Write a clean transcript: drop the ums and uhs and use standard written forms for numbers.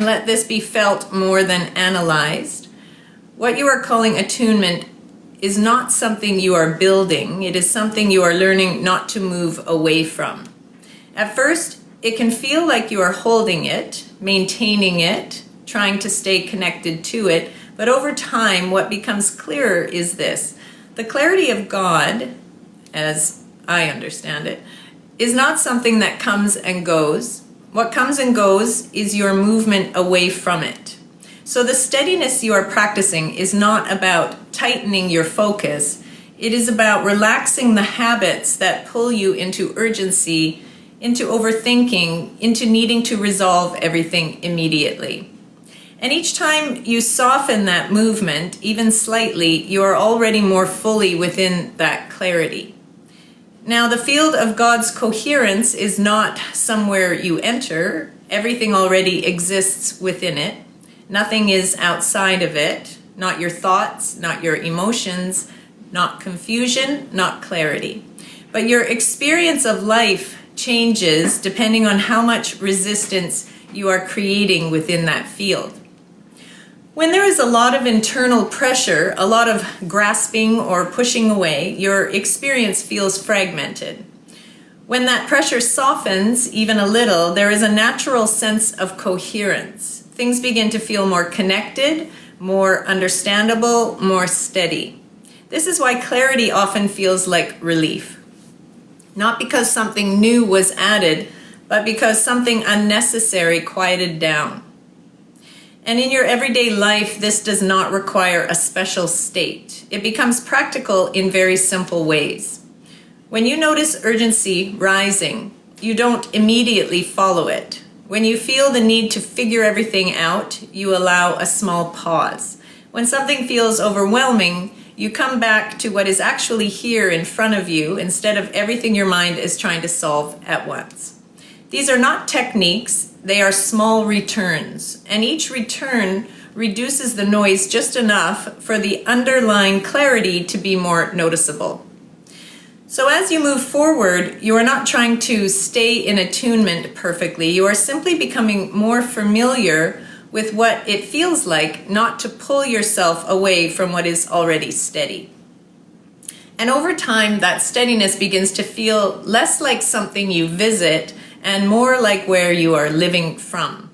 Let this be felt more than analyzed. What you are calling attunement is not something you are building. It is something you are learning not to move away from. At first, it can feel like you are holding it, maintaining it, trying to stay connected to it. But over time, what becomes clearer is this. The clarity of God, as I understand it, is not something that comes and goes. What comes and goes is your movement away from it. So the steadiness you are practicing is not about tightening your focus. It is about relaxing the habits that pull you into urgency, into overthinking, into needing to resolve everything immediately. And each time you soften that movement, even slightly, you are already more fully within that clarity. Now, the field of God's coherence is not somewhere you enter. Everything already exists within it. Nothing is outside of it. Not your thoughts, not your emotions, not confusion, not clarity. But your experience of life changes depending on how much resistance you are creating within that field. When there is a lot of internal pressure, a lot of grasping or pushing away, your experience feels fragmented. When that pressure softens even a little, there is a natural sense of coherence. Things begin to feel more connected, more understandable, more steady. This is why clarity often feels like relief. Not because something new was added, but because something unnecessary quieted down. And in your everyday life, this does not require a special state. It becomes practical in very simple ways. When you notice urgency rising, you don't immediately follow it. When you feel the need to figure everything out, you allow a small pause. When something feels overwhelming, you come back to what is actually here in front of you instead of everything your mind is trying to solve at once. These are not techniques. They are small returns, and each return reduces the noise just enough for the underlying clarity to be more noticeable. So as you move forward, you are not trying to stay in attunement perfectly. You are simply becoming more familiar with what it feels like not to pull yourself away from what is already steady. And over time, that steadiness begins to feel less like something you visit and more like where you are living from.